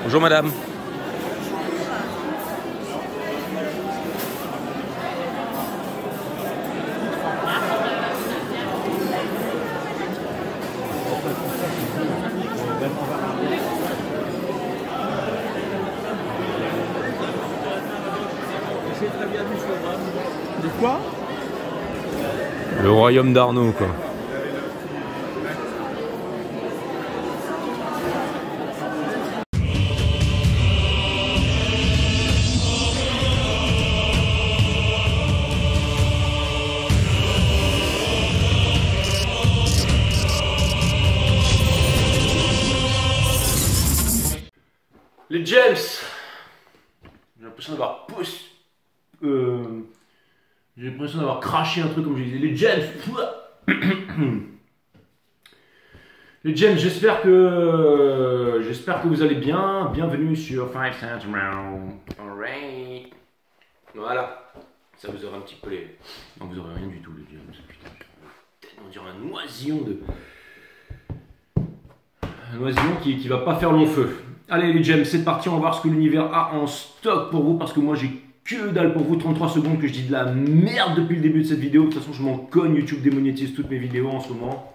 Bonjour madame. De quoi? Le royaume d'Arnaud quoi. Les James, j'ai l'impression d'avoir j'ai l'impression d'avoir craché un truc comme je disais. Les James, les James, j'espère que vous allez bien. Bienvenue sur 5 Cents Round. Alright. Voilà. Ça vous aura un petit peu les. Non, vous aurez rien du tout les James. Putain, on dirait un oisillon de. Un oisillon qui va pas faire long feu. Allez les James, c'est parti, on va voir ce que l'univers a en stock pour vous, parce que moi j'ai que dalle pour vous. 33 secondes que je dis de la merde depuis le début de cette vidéo. De toute façon je m'en cogne, YouTube démonétise toutes mes vidéos en ce moment.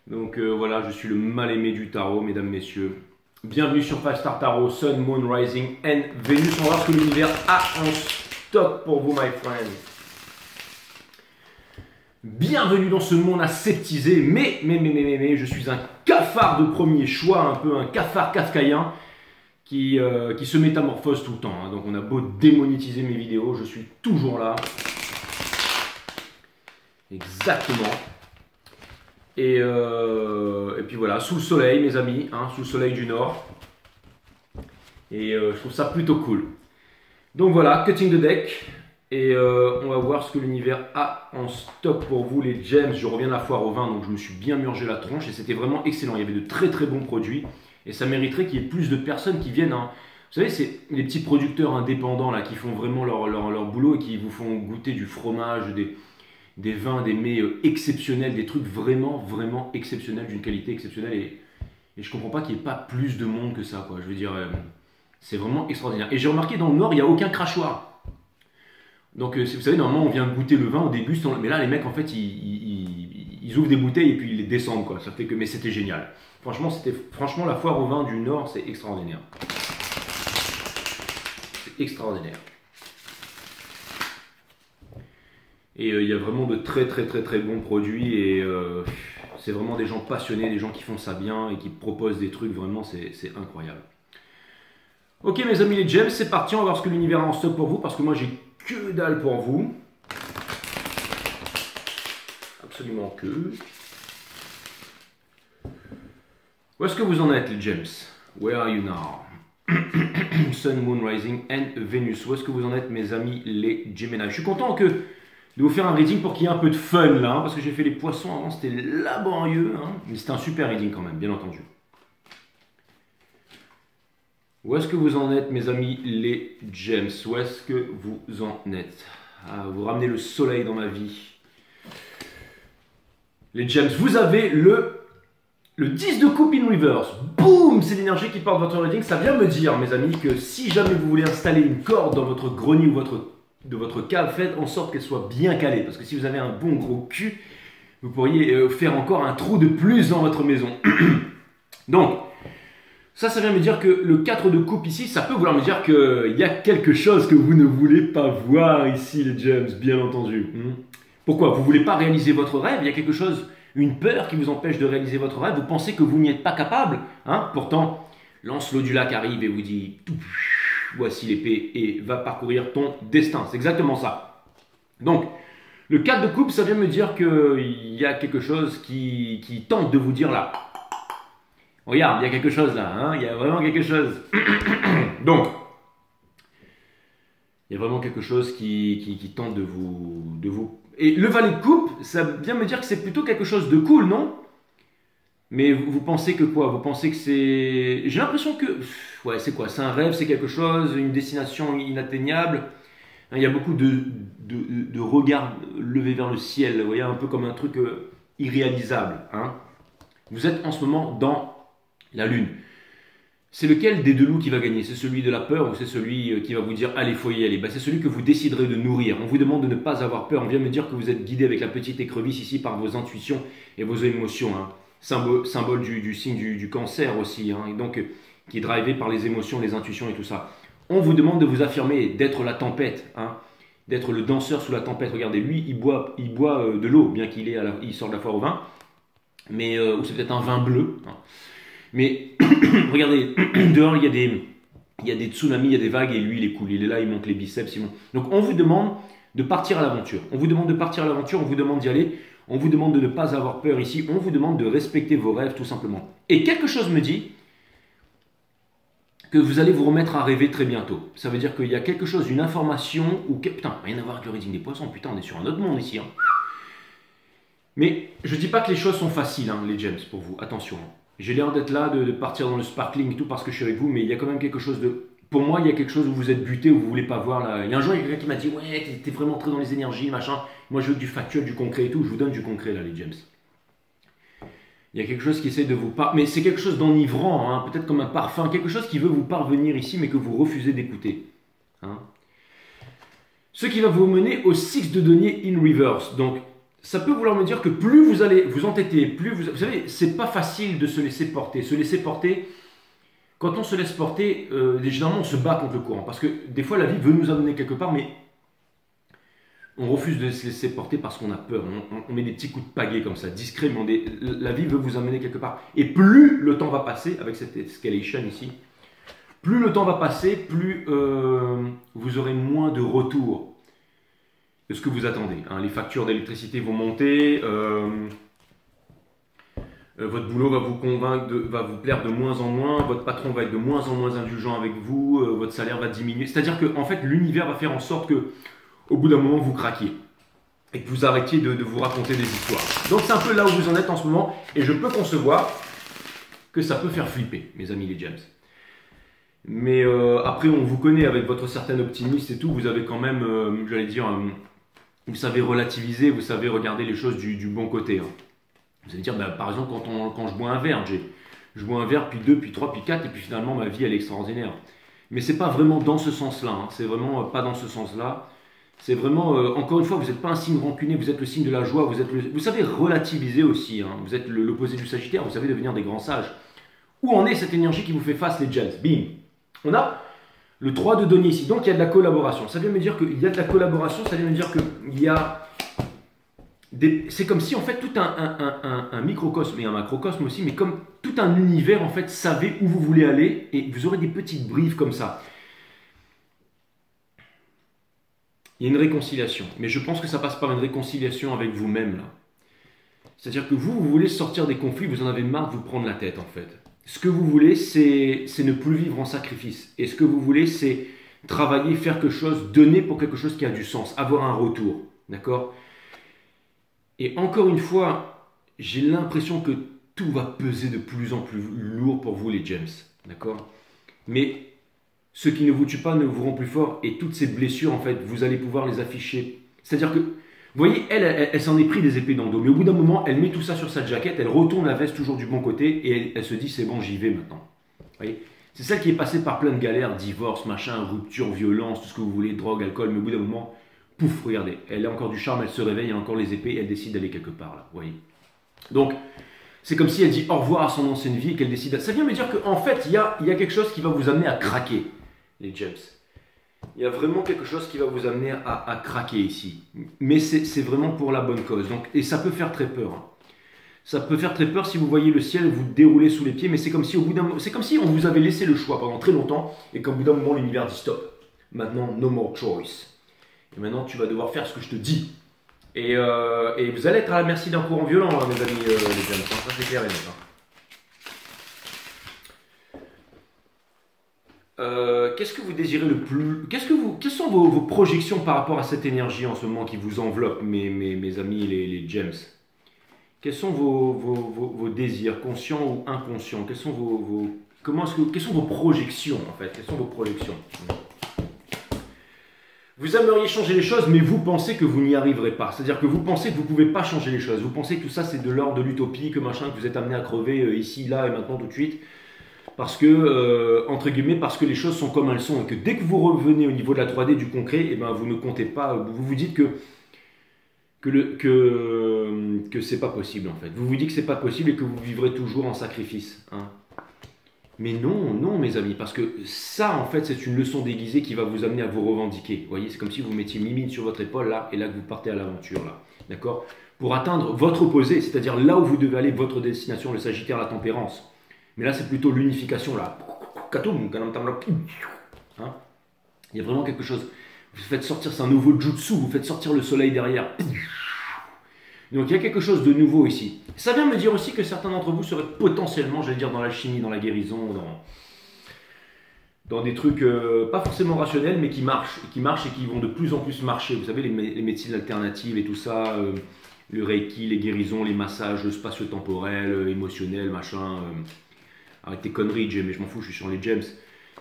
Donc voilà, je suis le mal aimé du tarot, mesdames, messieurs. Bienvenue sur 5 Star Tarot, Sun, Moon, Rising and Venus. On va voir ce que l'univers a en stock pour vous, my friend. Bienvenue dans ce monde aseptisé, mais, je suis un cafard de premier choix, un peu un cafard kafkaïen qui se métamorphose tout le temps. Hein. Donc on a beau démonétiser mes vidéos, je suis toujours là. Exactement. Et puis voilà, sous le soleil, mes amis, hein, sous le soleil du Nord. Et je trouve ça plutôt cool. Donc voilà, cutting the deck. Et on va voir ce que l'univers a en stock pour vous, les James. Je reviens de la foire au vin, donc je me suis bien murgé la tronche et c'était vraiment excellent. Il y avait de très très bons produits et ça mériterait qu'il y ait plus de personnes qui viennent. Hein. Vous savez, c'est les petits producteurs indépendants là qui font vraiment leur boulot et qui vous font goûter du fromage, des vins, des mets exceptionnels, des trucs vraiment exceptionnels, d'une qualité exceptionnelle. Et je comprends pas qu'il n'y ait pas plus de monde que ça, quoi. Je veux dire, c'est vraiment extraordinaire. Et j'ai remarqué dans le Nord, il n'y a aucun crachoir. Donc vous savez, normalement on vient goûter le vin au début, mais là les mecs en fait ils ouvrent des bouteilles et puis ils les descendent quoi. Ça fait que, mais c'était génial. Franchement la foire au vin du Nord c'est extraordinaire. C'est extraordinaire. Et il y a vraiment de très bons produits et c'est vraiment des gens passionnés, des gens qui font ça bien et qui proposent des trucs vraiment, c'est incroyable. Ok mes amis les James, c'est parti, on va voir ce que l'univers a en stock pour vous parce que moi j'ai que dalle pour vous. Absolument que. Où est-ce que vous en êtes les James? Where are you now? Sun, Moon, Rising and Venus. Où est-ce que vous en êtes mes amis les Gemini? Je suis content de vous faire un reading pour qu'il y ait un peu de fun là, hein, parce que j'ai fait les poissons avant, c'était laborieux, hein, mais c'était un super reading quand même, bien entendu. Où est-ce que vous en êtes, mes amis, les James? Où est-ce que vous en êtes? Ah, vous ramenez le soleil dans ma vie. Les James, vous avez le 10 de coupe in reverse. Boum! C'est l'énergie qui porte votre reading. Ça vient me dire, mes amis, que si jamais vous voulez installer une corde dans votre grenier ou de votre cave, faites en sorte qu'elle soit bien calée. Parce que si vous avez un bon gros cul, vous pourriez faire encore un trou de plus dans votre maison. Donc, ça vient me dire que le 4 de coupe ici, ça peut vouloir me dire qu'il y a quelque chose que vous ne voulez pas voir ici, les James, bien entendu. Pourquoi? Vous ne voulez pas réaliser votre rêve? Il y a quelque chose, une peur qui vous empêche de réaliser votre rêve? Vous pensez que vous n'y êtes pas capable, hein? Pourtant, Lancelot du Lac arrive et vous dit « Voici l'épée et va parcourir ton destin ». C'est exactement ça. Donc, le 4 de coupe, ça vient me dire qu'il y a quelque chose qui tente de vous dire là. Regarde, il y a quelque chose là, hein, il y a vraiment quelque chose. Donc, il y a vraiment quelque chose qui tente de vous... Et le valet de coupe, ça vient me dire que c'est plutôt quelque chose de cool, non? Mais vous pensez que quoi? Vous pensez que c'est... J'ai l'impression que... Ouais, c'est quoi? C'est un rêve, c'est quelque chose, une destination inatteignable. Il y a beaucoup de regards levés vers le ciel, vous voyez, un peu comme un truc irréalisable. Hein. Vous êtes en ce moment dans la Lune. c'est lequel des deux loups qui va gagner? C'est celui de la peur ou c'est celui qui va vous dire allez, faut y aller? C'est celui que vous déciderez de nourrir. On vous demande de ne pas avoir peur. On vient me dire que vous êtes guidé avec la petite écrevisse ici par vos intuitions et vos émotions. Hein. Symbole du signe du cancer aussi. Hein. Et donc, qui est drivé par les émotions, les intuitions et tout ça. On vous demande de vous affirmer, d'être la tempête, hein, d'être le danseur sous la tempête. Regardez, lui, il boit de l'eau, bien qu'il il sort de la foire au vin, mais ou c'est peut-être un vin bleu. Hein. Mais regardez, dehors, il y a des tsunamis, il y a des vagues, et lui, il est cool. Il est là, il monte les biceps. Donc, on vous demande de partir à l'aventure. On vous demande de partir à l'aventure, on vous demande d'y aller. On vous demande de ne pas avoir peur ici. On vous demande de respecter vos rêves, tout simplement. Et quelque chose me dit que vous allez vous remettre à rêver très bientôt. Ça veut dire qu'il y a quelque chose, une information, ou... Putain, rien à voir avec le reading des poissons. Putain, on est sur un autre monde ici. Hein. Mais je ne dis pas que les choses sont faciles, hein, les gems, pour vous. Attention. Hein. J'ai l'air d'être là, de partir dans le sparkling et tout parce que je suis avec vous, mais il y a quand même quelque chose de... Pour moi, il y a quelque chose où vous êtes buté, où vous ne voulez pas voir. Là. Il y a un jour, il y a quelqu'un qui m'a dit « Ouais, t'es vraiment très dans les énergies, machin. Moi, je veux du factuel, du concret et tout. » Je vous donne du concret, là, les gems. Il y a quelque chose qui essaie de vous... Mais c'est quelque chose d'enivrant, hein, peut-être comme un parfum. Quelque chose qui veut vous parvenir ici, mais que vous refusez d'écouter. Hein. Ce qui va vous mener au 6 de denier in reverse. Donc, ça peut vouloir me dire que plus vous allez vous entêter, plus vous... Vous savez, c'est pas facile de se laisser porter. Se laisser porter... Quand on se laisse porter, généralement on se bat contre le courant. Parce que des fois la vie veut nous amener quelque part, mais on refuse de se laisser porter parce qu'on a peur. On met des petits coups de pagaie comme ça, discrètement. La vie veut vous amener quelque part. Et plus le temps va passer, avec cette escalation ici, plus le temps va passer, plus vous aurez moins de retour de ce que vous attendez. Hein. Les factures d'électricité vont monter. Votre boulot va vous convaincre, va vous plaire de moins en moins, votre patron va être de moins en moins indulgent avec vous, votre salaire va diminuer. C'est-à-dire que en fait, l'univers va faire en sorte que, au bout d'un moment, vous craquiez et que vous arrêtiez de vous raconter des histoires. Donc c'est un peu là où vous en êtes en ce moment, et je peux concevoir que ça peut faire flipper, mes amis les gems. Mais après, on vous connaît avec votre certain optimisme et tout, vous avez quand même, j'allais dire, vous savez relativiser, vous savez regarder les choses du bon côté. Hein. Vous allez dire, bah, par exemple, quand je bois un verre, je bois un verre, puis deux, puis trois, puis quatre, et puis finalement, ma vie, elle est extraordinaire. Mais ce n'est pas vraiment dans ce sens-là. Hein. C'est vraiment pas dans ce sens-là. C'est vraiment, encore une fois, vous n'êtes pas un signe rancunier, vous êtes le signe de la joie, vous savez relativiser aussi. Hein. Vous êtes l'opposé du Sagittaire, vous savez devenir des grands sages. Où en est cette énergie qui vous fait face, les gems? Bim. On a le 3 de denier ici. Donc, il y a de la collaboration. Ça vient me dire qu'il y a de la collaboration, ça vient me dire qu'il y a... C'est comme si en fait tout un microcosme et un macrocosme aussi, mais comme tout un univers en fait savait où vous voulez aller et vous aurez des petites briefs comme ça. Il y a une réconciliation, mais je pense que ça passe par une réconciliation avec vous-même là. C'est-à-dire que vous voulez sortir des conflits, vous en avez marre de vous prendre la tête en fait. Ce que vous voulez, c'est ne plus vivre en sacrifice. Et ce que vous voulez, c'est travailler, faire quelque chose, donner pour quelque chose qui a du sens, avoir un retour, d'accord ? Et encore une fois, j'ai l'impression que tout va peser de plus en plus lourd pour vous les gems, d'accord? Mais ce qui ne vous tue pas ne vous rend plus fort et toutes ces blessures, en fait, vous allez pouvoir les afficher. C'est-à-dire que, vous voyez, elle s'en est pris des épées dans le dos, mais au bout d'un moment, elle met tout ça sur sa jaquette, elle retourne la veste toujours du bon côté et elle se dit c'est bon, j'y vais maintenant. Vous voyez? C'est celle qui est passée par plein de galères, divorce, machin, rupture, violence, tout ce que vous voulez, drogue, alcool, mais au bout d'un moment... Pouf, regardez, elle a encore du charme, elle se réveille, elle a encore les épées, et elle décide d'aller quelque part, là, vous voyez. Donc, c'est comme si elle dit au revoir à son ancienne vie et qu'elle décide... Ça vient me dire qu'en fait, il y a quelque chose qui va vous amener à craquer, les gems. Il y a vraiment quelque chose qui va vous amener à craquer ici. Mais c'est vraiment pour la bonne cause. Donc, et ça peut faire très peur. Hein. Ça peut faire très peur si vous voyez le ciel vous dérouler sous les pieds, mais c'est comme si au bout d'un moment... C'est comme si on vous avait laissé le choix pendant très longtemps, et qu'au bout d'un moment, l'univers dit stop. Maintenant, no more choice. Et maintenant, tu vas devoir faire ce que je te dis. Et vous allez être à la merci d'un courant violent, hein, mes amis, les jeunes. Ça, c'est clair et net. Qu'est-ce que vous désirez le plus? Quelles sont vos projections par rapport à cette énergie en ce moment qui vous enveloppe, mes amis, les gems? Quels sont vos désirs, conscients ou inconscients? Quelles sont quelles sont vos projections, en fait? Quelles sont vos projections? Vous aimeriez changer les choses, mais vous pensez que vous n'y arriverez pas. C'est-à-dire que vous pensez que vous ne pouvez pas changer les choses. Vous pensez que tout ça, c'est de l'ordre de l'utopie, que machin, que vous êtes amené à crever ici, là et maintenant, tout de suite. parce que, entre guillemets, parce que les choses sont comme elles sont, et que dès que vous revenez au niveau de la 3D, du concret, eh ben, vous ne comptez pas, vous vous dites que c'est pas possible en fait. Vous vous dites que c'est pas possible et que vous vivrez toujours en sacrifice. Hein. Mais non, non mes amis, parce que ça en fait c'est une leçon déguisée qui va vous amener à vous revendiquer. Vous voyez, c'est comme si vous mettiez une limite sur votre épaule là, et là que vous partez à l'aventure là. D'accord? Pour atteindre votre opposé, c'est-à-dire là où vous devez aller, votre destination, le Sagittaire, la tempérance. Mais là c'est plutôt l'unification là. Hein. Il y a vraiment quelque chose. Vous faites sortir, c'est un nouveau jutsu, vous faites sortir le soleil derrière. Donc il y a quelque chose de nouveau ici. Ça vient me dire aussi que certains d'entre vous seraient potentiellement, j'allais dire, dans la chimie, dans la guérison, dans des trucs pas forcément rationnels, mais qui marchent et qui vont de plus en plus marcher. Vous savez, les médecines alternatives et tout ça, le reiki, les guérisons, les massages, le spatio-temporel, émotionnel, machin. Arrête tes conneries, James, mais je m'en fous, je suis sur les James.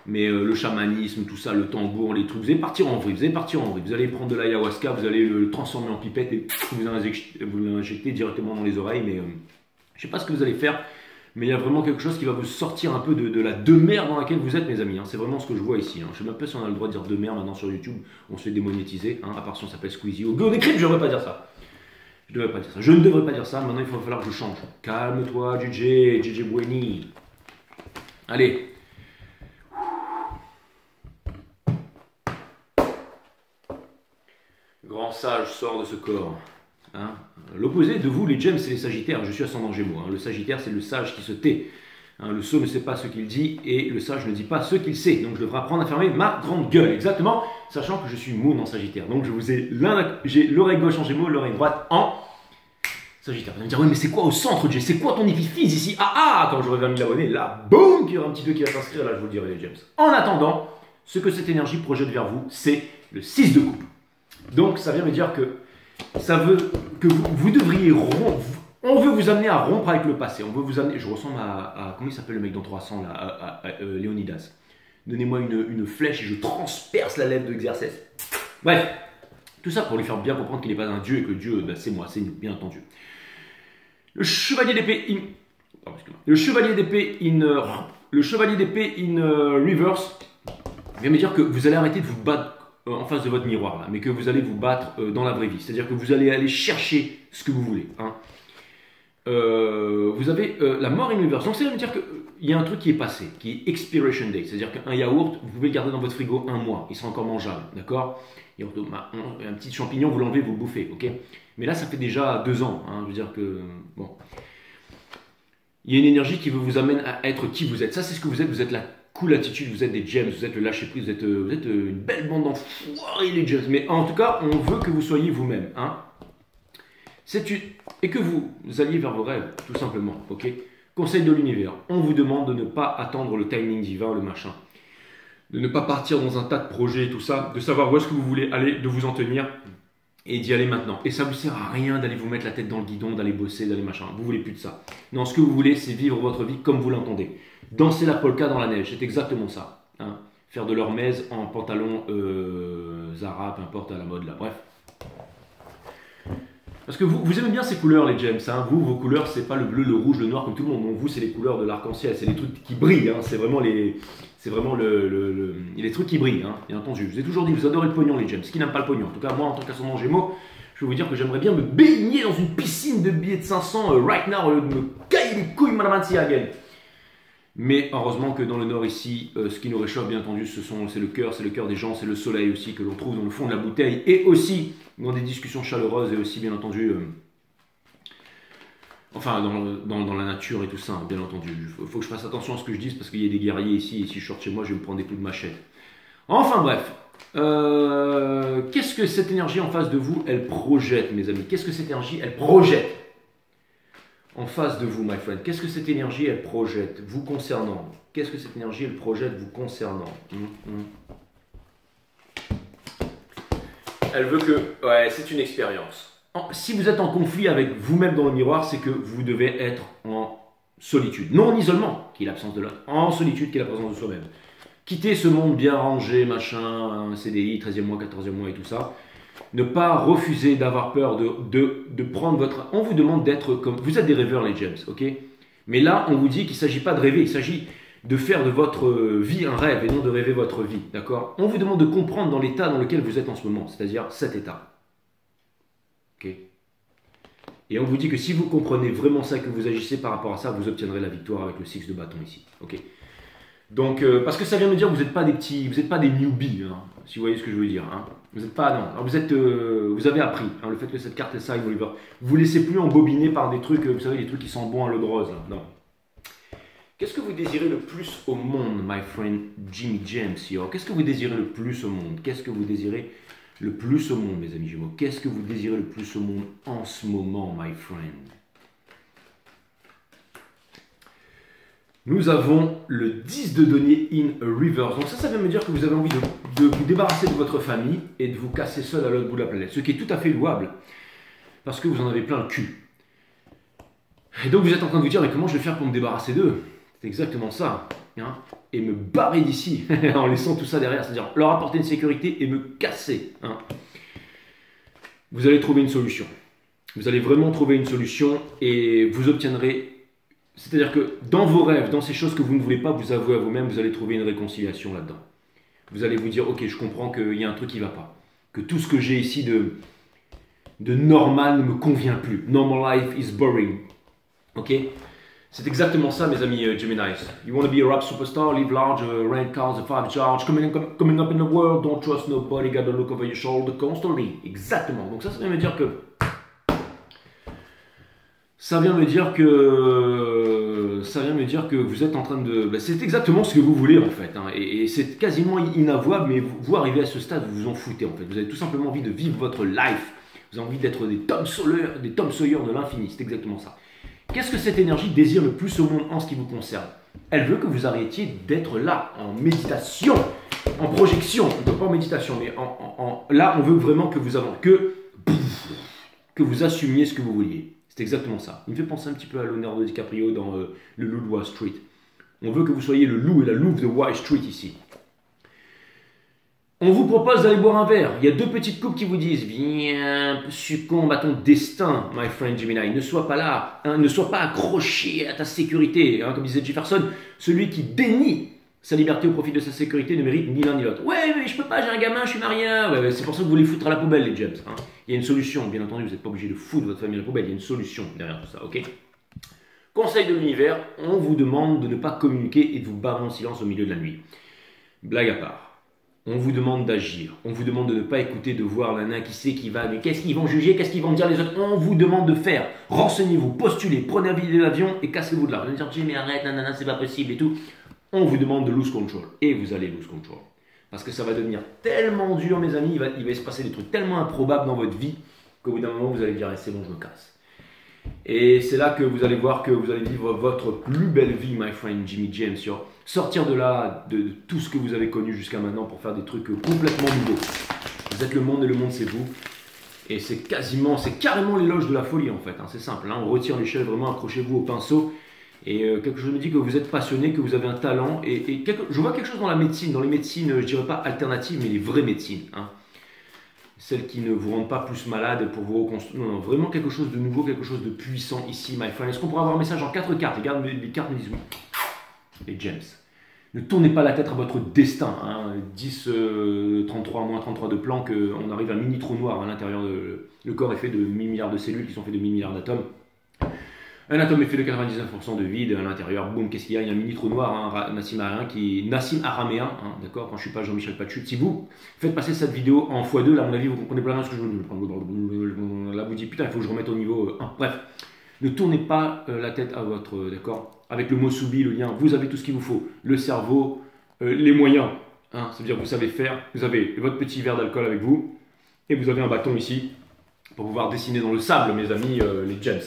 Mais le chamanisme, tout ça, le tambour, les trucs, vous allez partir en vrille, vous allez prendre de l'ayahuasca, vous allez le transformer en pipette et vous l'injecter directement dans les oreilles, mais je sais pas ce que vous allez faire, mais il y a vraiment quelque chose qui va vous sortir un peu de la demeure dans laquelle vous êtes, mes amis, hein. C'est vraiment ce que je vois ici, hein. Je sais même pas si on a le droit de dire demeure maintenant sur YouTube, on se fait démonétiser, hein, à part si on s'appelle Squeezie ou Go Décrypte, je ne devrais pas dire ça. Je ne devrais pas dire ça, maintenant il va falloir que je change. Calme-toi, JJ Bueni. Allez. Grand sage sort de ce corps. Hein. L'opposé de vous, les Gems, c'est les Sagittaires. Je suis ascendant Gémeaux. Hein. Le Sagittaire, c'est le sage qui se tait. Hein, le sot ne sait pas ce qu'il dit et le sage ne dit pas ce qu'il sait. Donc je devrais apprendre à fermer ma grande gueule. Exactement, sachant que je suis Moon en Sagittaire. Donc je vous ai j'ai l'oreille gauche en Gémeaux, l'oreille droite en Sagittaire. Vous allez me dire, oui, mais c'est quoi au centre, Jay? C'est quoi ton édifice ici? Quand je reviens 1000 abonnés, là, boum, il y aura un petit 2 qui va s'inscrire. Là, je vous le dirai, les Gems. En attendant, ce que cette énergie projette vers vous, c'est le 6 de coupe. Donc ça vient me dire que ça veut que vous devriez rompre. On veut vous amener à rompre avec le passé. On veut vous amener. Je ressemble à comment il s'appelle le mec dans 300 là, Léonidas. Donnez-moi une flèche et je transperce la lèvre de l'exercice. Bref, tout ça pour lui faire bien comprendre qu'il n'est pas un dieu et que Dieu, ben, c'est moi, c'est bien entendu. Le chevalier d'épée le chevalier d'épée in reverse vient me dire que vous allez arrêter de vous battre en face de votre miroir, là, mais que vous allez vous battre dans la vraie vie. C'est-à-dire que vous allez aller chercher ce que vous voulez. Hein. Vous avez la mort in reverse. Donc ça veut dire qu'il y a un truc qui est passé, qui est expiration date. C'est-à-dire qu'un yaourt, vous pouvez le garder dans votre frigo 1 mois. Il sera encore mangeable. D'accord? Un petit champignon, vous l'enlevez, vous le bouffez. Ok? Mais là, ça fait déjà 2 ans. Hein, je veux dire que... Bon. Il y a une énergie qui vous amène à être qui vous êtes. Ça, c'est ce que vous êtes. Vous êtes la cool attitude, vous êtes des gems, vous êtes le lâcher prise, vous êtes une belle bande d'enfoirés les gems. Mais en tout cas, on veut que vous soyez vous-même. Hein. Et que vous alliez vers vos rêves, tout simplement. Ok. Conseil de l'univers, on vous demande de ne pas attendre le timing divin, le machin. De ne pas partir dans un tas de projets, tout ça. De savoir où est-ce que vous voulez aller, de vous en tenir. Et d'y aller maintenant. Et ça ne vous sert à rien d'aller vous mettre la tête dans le guidon, d'aller bosser, d'aller machin. Vous voulez plus de ça. Non, ce que vous voulez, c'est vivre votre vie comme vous l'entendez. Danser la polka dans la neige, c'est exactement ça. Hein. Faire de l'hormèse en pantalon Zara, peu importe à la mode là. Bref. Parce que vous aimez bien ces couleurs, les gems. Hein. Vous, vos couleurs, c'est pas le bleu, le rouge, le noir comme tout le monde. Non, vous, c'est les couleurs de l'arc-en-ciel. C'est les trucs qui brillent. Hein. C'est vraiment les trucs qui brillent. Hein. Bien entendu. Je vous ai toujours dit, vous adorez le pognon, les gems. Qui n'aime pas le pognon? En tout cas, moi, en tant qu'ascendant Gémeaux, je vais vous dire que j'aimerais bien me baigner dans une piscine de billets de 500 right now, au lieu de me cailler les couilles, madame Antiagen. Mais heureusement que dans le nord ici, ce qui nous réchauffe bien entendu, c'est le cœur des gens, c'est le soleil aussi que l'on trouve dans le fond de la bouteille et aussi dans des discussions chaleureuses et aussi bien entendu, enfin dans la nature et tout ça, bien entendu. Il faut que je fasse attention à ce que je dise parce qu'il y a des guerriers ici et si je sors de chez moi, je vais me prendre des coups de machette. Enfin bref, qu'est-ce que cette énergie en face de vous, elle projette mes amis? Qu'est-ce que cette énergie, elle projette en face de vous, my friend? Qu'est-ce que cette énergie, elle projette vous concernant? Qu'est-ce que cette énergie, elle projette vous concernant? Elle veut que... Ouais, c'est une expérience. Si vous êtes en conflit avec vous-même dans le miroir, c'est que vous devez être en solitude. Non en isolement, qui est l'absence de l'autre. En solitude, qui est la présence de soi-même. Quitter ce monde bien rangé, machin, un CDI, 13e mois, 14e mois et tout ça. Ne pas refuser d'avoir peur de prendre votre... On vous demande d'être comme... Vous êtes des rêveurs, les gems, ok? Mais là, on vous dit qu'il ne s'agit pas de rêver, il s'agit de faire de votre vie un rêve et non de rêver votre vie, d'accord? On vous demande de comprendre dans l'état dans lequel vous êtes en ce moment, c'est-à-dire cet état. Ok? Et on vous dit que si vous comprenez vraiment ça et que vous agissez par rapport à ça, vous obtiendrez la victoire avec le 6 de bâton ici. Ok? Donc, parce que ça vient me dire que vous n'êtes pas des petits, vous n'êtes pas des newbies, hein, si vous voyez ce que je veux dire. Hein. Vous n'êtes pas, non. Alors vous avez appris, hein, le fait que cette carte est ça, Oliver. Vous vous laissez plus embobiner par des trucs, vous savez, des trucs qui sont bons à l'eau de rose. Là. Non. Qu'est-ce que vous désirez le plus au monde, my friend Jimmy James? Qu'est-ce que vous désirez le plus au monde? Qu'est-ce que vous désirez le plus au monde, mes amis Gémeaux? Qu'est-ce que vous désirez le plus au monde en ce moment, my friend? Nous avons le 10 de denier in a reverse. Donc ça veut me dire que vous avez envie de vous débarrasser de votre famille et de vous casser seul à l'autre bout de la planète. Ce qui est tout à fait louable, parce que vous en avez plein le cul. Et donc vous êtes en train de vous dire, mais comment je vais faire pour me débarrasser d'eux? C'est exactement ça. Hein, et me barrer d'ici, en laissant tout ça derrière. C'est-à-dire leur apporter une sécurité et me casser. Hein. Vous allez trouver une solution. Vous allez vraiment trouver une solution et vous obtiendrez... C'est-à-dire que dans vos rêves, dans ces choses que vous ne voulez pas vous avouer à vous-même, vous allez trouver une réconciliation là-dedans. Vous allez vous dire, ok, je comprends qu'il y a un truc qui ne va pas. Que tout ce que j'ai ici de normal ne me convient plus. Normal life is boring. Ok? C'est exactement ça, mes amis Geminis. You want to be a rap superstar, live large, rent cars, a 5 charge, coming up in the world, don't trust nobody, gotta look over your shoulder constantly. Exactement. Donc ça vient me dire que... Ça vient me dire que vous êtes en train de... Ben, c'est exactement ce que vous voulez en fait. Hein, et c'est quasiment inavouable, mais vous arrivez à ce stade, vous vous en foutez en fait. Vous avez tout simplement envie de vivre votre life. Vous avez envie d'être des Tom Sawyer de l'infini. C'est exactement ça. Qu'est-ce que cette énergie désire le plus au monde en ce qui vous concerne? Elle veut que vous arrêtiez d'être là, en méditation, en projection. Pas en méditation, mais là, on veut vraiment que vous avancez, que vous assumiez ce que vous vouliez. C'est exactement ça. Il me fait penser un petit peu à Leonardo DiCaprio dans Le Loup de Wall Street. On veut que vous soyez le loup et la louve de Wall Street ici. On vous propose d'aller boire un verre. Il y a deux petites coupes qui vous disent « Viens, succombe à ton destin, my friend Gemini. Ne sois pas là, hein, ne sois pas accroché à ta sécurité. Hein, » Comme disait Jefferson, celui qui dénie sa liberté au profit de sa sécurité ne mérite ni l'un ni l'autre. Ouais, mais je peux pas, j'ai un gamin, je suis marié. Ouais, c'est pour ça que vous les foutre à la poubelle, les James. Hein. Il y a une solution, bien entendu, vous n'êtes pas obligé de foutre votre famille à la poubelle. Il y a une solution derrière tout ça, ok? Conseil de l'univers, on vous demande de ne pas communiquer et de vous barrer en silence au milieu de la nuit. Blague à part. On vous demande d'agir. On vous demande de ne pas écouter, de voir l'un qui sait qui va, mais qu'est-ce qu'ils vont juger, qu'est-ce qu'ils vont dire les autres. On vous demande de faire. Renseignez-vous, postulez, prenez un billet d'avion et cassez-vous de là. Vous allez dire, mais arrête, nanana, c'est pas possible et tout. On vous demande de lose control. Et vous allez lose control. Parce que ça va devenir tellement dur, mes amis, il va se passer des trucs tellement improbables dans votre vie qu'au bout d'un moment, vous allez dire, c'est bon, je me casse. Et c'est là que vous allez voir que vous allez vivre votre plus belle vie, my friend Jimmy James. Sortir de là, de tout ce que vous avez connu jusqu'à maintenant pour faire des trucs complètement nouveaux. Vous êtes le monde et le monde, c'est vous. Et c'est carrément l'éloge de la folie, en fait. Hein, c'est simple, hein, on retire l'échelle, vraiment, accrochez-vous au pinceau. Et quelque chose me dit que vous êtes passionné, que vous avez un talent. Je vois quelque chose dans la médecine, dans les médecines, je dirais pas alternatives, mais les vraies médecines. Hein. Celles qui ne vous rendent pas plus malade pour vous reconstruire. Non, non, vraiment quelque chose de nouveau, quelque chose de puissant ici, my friend. Est-ce qu'on pourrait avoir un message en 4 cartes? Les cartes me disent oui. Les James. Ne tournez pas la tête à votre destin. Hein. 10, 33, moins 33 de plan, qu'on arrive à un mini trou noir à l'intérieur de... Le corps est fait de 1000 milliards de cellules qui sont faites de 1000 milliards d'atomes. Un atome est fait de 99% de vide à l'intérieur. Boum, qu'est-ce qu'il y a? Il y a un mini trou noir, hein, Nassim Araméen, hein, d'accord? Quand je suis pas Jean-Michel Pachut. Si vous faites passer cette vidéo en x2, là, à mon avis, vous comprenez pas ce que je veux dire. Là, vous dites, putain, il faut que je remette au niveau 1. Bref, ne tournez pas la tête à votre, d'accord? Avec le mot soubi, le lien, vous avez tout ce qu'il vous faut. Le cerveau, les moyens, hein, c'est-à-dire vous savez faire. Vous avez votre petit verre d'alcool avec vous, et vous avez un bâton ici, pour pouvoir dessiner dans le sable, mes amis, les James.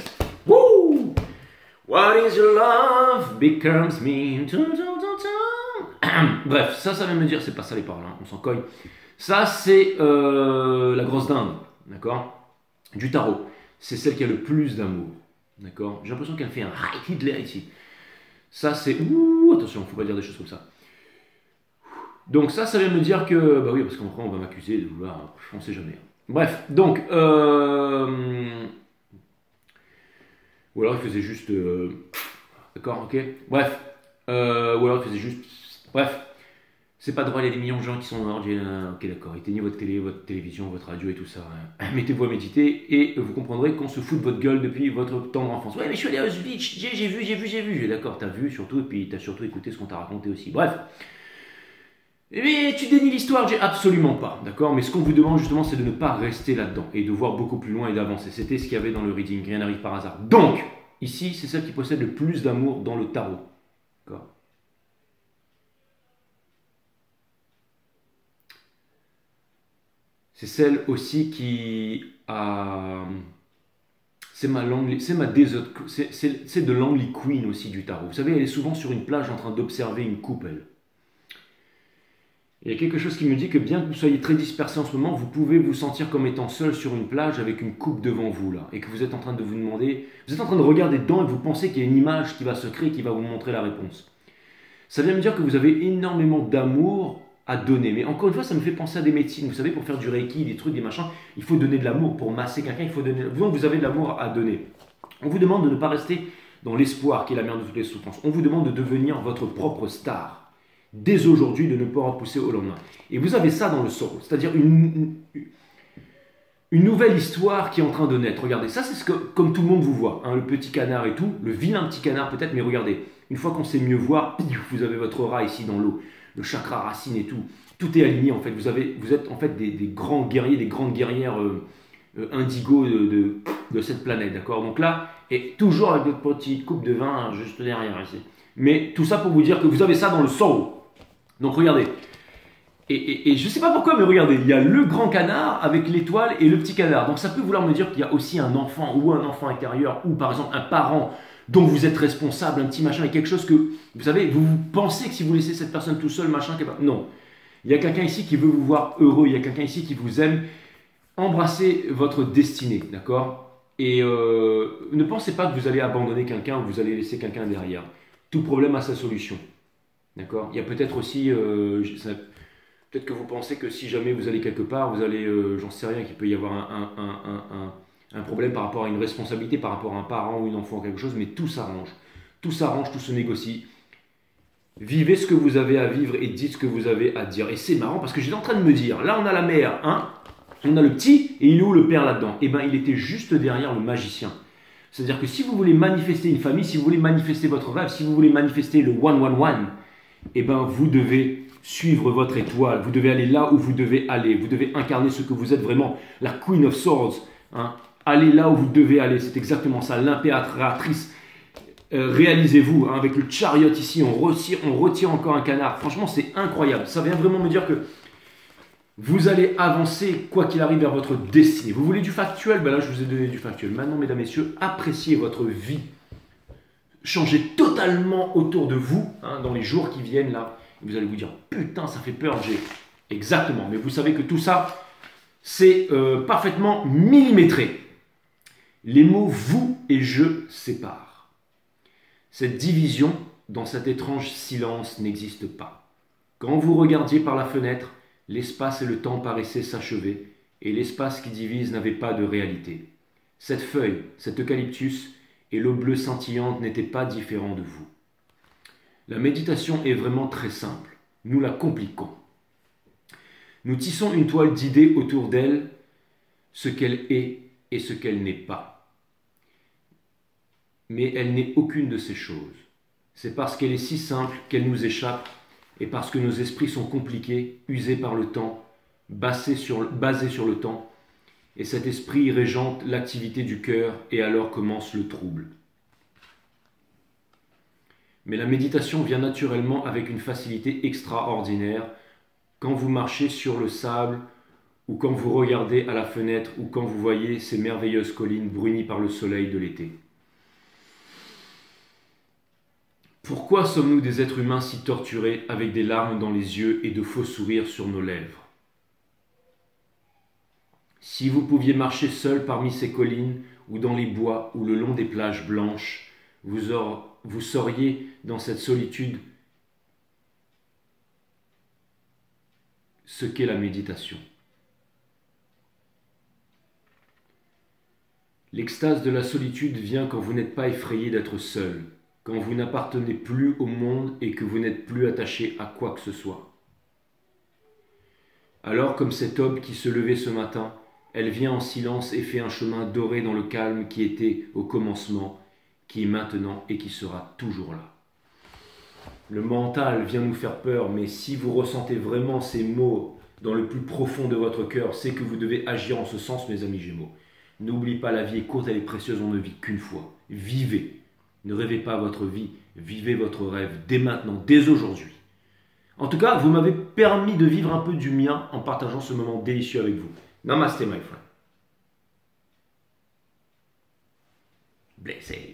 Woo! What is your love becomes me. Bref, ça vient me dire, c'est pas ça les paroles, hein, on s'en cogne. Ça, c'est la grosse dinde, d'accord? Du tarot. C'est celle qui a le plus d'amour, d'accord? J'ai l'impression qu'elle fait un Heil Hitler ici. Ça, c'est... Ouh, attention, faut pas dire des choses comme ça. Donc ça vient me dire que... Bah oui, parce qu'en on va m'accuser de vouloir... On sait jamais. Bref, donc... Ou alors il faisait juste... D'accord, ok. Bref, Ou alors tu faisais juste... Bref, c'est pas drôle, il y a des millions de gens qui sont morts. Ok, d'accord, éteignez votre télé, votre télévision, votre radio et tout ça. Mettez-vous à méditer et vous comprendrez qu'on se fout de votre gueule depuis votre tendre enfance. Ouais, mais je suis allé à Auschwitz, j'ai vu. D'accord, t'as vu surtout, et puis t'as surtout écouté ce qu'on t'a raconté aussi. Bref. Mais tu dénies l'histoire, j'ai absolument pas, d'accord. Mais ce qu'on vous demande justement, c'est de ne pas rester là-dedans et de voir beaucoup plus loin et d'avancer. C'était ce qu'il y avait dans le reading, rien n'arrive par hasard. Donc, ici, c'est celle qui possède le plus d'amour dans le tarot, d'accord. C'est celle aussi qui a... C'est ma langue, c'est ma désert, c'est de l'Angly Queen aussi du tarot. Vous savez, elle est souvent sur une plage en train d'observer une coupe, elle. Il y a quelque chose qui me dit que bien que vous soyez très dispersé en ce moment, vous pouvez vous sentir comme étant seul sur une plage avec une coupe devant vous là, et que vous êtes en train de vous demander, vous êtes en train de regarder dedans et vous pensez qu'il y a une image qui va se créer, qui va vous montrer la réponse. Ça vient me dire que vous avez énormément d'amour à donner, mais encore une fois, ça me fait penser à des médecines. Vous savez, pour faire du reiki, des trucs, des machins, il faut donner de l'amour. Pour masser quelqu'un, il faut donner. Vous avez de l'amour à donner. On vous demande de ne pas rester dans l'espoir qui est la mère de toutes les souffrances. On vous demande de devenir votre propre star. Dès aujourd'hui, de ne pas repousser au lendemain. Et vous avez ça dans le sorrow, c'est-à-dire une nouvelle histoire qui est en train de naître. Regardez, ça c'est ce que, comme tout le monde vous voit, hein, le petit canard et tout, le vilain petit canard peut-être, mais regardez, une fois qu'on sait mieux voir, vous avez votre rat ici dans l'eau, le chakra racine et tout, tout est aligné en fait, vous êtes en fait des grands guerriers, des grandes guerrières indigo de cette planète, d'accord. Donc là, et toujours avec votre petite coupe de vin juste derrière ici. Mais tout ça pour vous dire que vous avez ça dans le sorrow. Donc regardez, et je ne sais pas pourquoi, mais regardez, il y a le grand canard avec l'étoile et le petit canard. Donc ça peut vouloir me dire qu'il y a aussi un enfant ou un enfant intérieur, ou par exemple un parent dont vous êtes responsable, un petit machin, et quelque chose que, vous savez, vous pensez que si vous laissez cette personne tout seul, machin, non. Il y a quelqu'un ici qui veut vous voir heureux, il y a quelqu'un ici qui vous aime. Embrassez votre destinée, d'accord. Et ne pensez pas que vous allez abandonner quelqu'un ou que vous allez laisser quelqu'un derrière. Tout problème a sa solution. D'accord. Il y a peut-être aussi, peut-être que vous pensez que si jamais vous allez quelque part, vous allez, j'en sais rien, qu'il peut y avoir un problème par rapport à une responsabilité, par rapport à un parent ou une enfant, quelque chose, mais tout s'arrange. Tout s'arrange, tout se négocie. Vivez ce que vous avez à vivre et dites ce que vous avez à dire. Et c'est marrant parce que j'étais en train de me dire, là on a la mère, hein, on a le petit, et il est où le père là-dedans? Eh bien il était juste derrière le magicien. C'est-à-dire que si vous voulez manifester une famille, si vous voulez manifester votre rêve, si vous voulez manifester le 111, eh bien vous devez suivre votre étoile, vous devez aller là où vous devez aller, vous devez incarner ce que vous êtes vraiment, la Queen of Swords, hein. Allez là où vous devez aller, c'est exactement ça, l'impératrice. Réalisez-vous, hein, avec le chariot ici, on retire encore un canard, franchement c'est incroyable, ça vient vraiment me dire que vous allez avancer, quoi qu'il arrive, vers votre destinée. Vous voulez du factuel? Ben là je vous ai donné du factuel. Maintenant mesdames, messieurs, appréciez votre vie, changez totalement autour de vous, hein, dans les jours qui viennent là. Vous allez vous dire, putain, ça fait peur, j'ai... Exactement, mais vous savez que tout ça, c'est parfaitement millimétré. Les mots « vous » et « je » séparent. Cette division, dans cet étrange silence, n'existe pas. Quand vous regardiez par la fenêtre, l'espace et le temps paraissaient s'achever, et l'espace qui divise n'avait pas de réalité. Cette feuille, cet eucalyptus et l'eau bleue scintillante n'étaient pas différents de vous. La méditation est vraiment très simple. Nous la compliquons. Nous tissons une toile d'idées autour d'elle, ce qu'elle est et ce qu'elle n'est pas. Mais elle n'est aucune de ces choses. C'est parce qu'elle est si simple qu'elle nous échappe et parce que nos esprits sont compliqués, usés par le temps, basés sur le temps, et cet esprit régente l'activité du cœur et alors commence le trouble. Mais la méditation vient naturellement avec une facilité extraordinaire quand vous marchez sur le sable ou quand vous regardez à la fenêtre ou quand vous voyez ces merveilleuses collines brunies par le soleil de l'été. Pourquoi sommes-nous des êtres humains si torturés avec des larmes dans les yeux et de faux sourires sur nos lèvres? Si vous pouviez marcher seul parmi ces collines ou dans les bois ou le long des plages blanches, vous sauriez dans cette solitude ce qu'est la méditation. L'extase de la solitude vient quand vous n'êtes pas effrayé d'être seul, quand vous n'appartenez plus au monde et que vous n'êtes plus attaché à quoi que ce soit. Alors, comme cet aube qui se levait ce matin, elle vient en silence et fait un chemin doré dans le calme qui était au commencement, qui est maintenant et qui sera toujours là. Le mental vient nous faire peur, mais si vous ressentez vraiment ces mots dans le plus profond de votre cœur, c'est que vous devez agir en ce sens, mes amis Gémeaux. N'oubliez pas, la vie est courte, elle est précieuse, on ne vit qu'une fois. Vivez. Ne rêvez pas votre vie, vivez votre rêve dès maintenant, dès aujourd'hui. En tout cas, vous m'avez permis de vivre un peu du mien en partageant ce moment délicieux avec vous. Namaste, my friend. Blessed.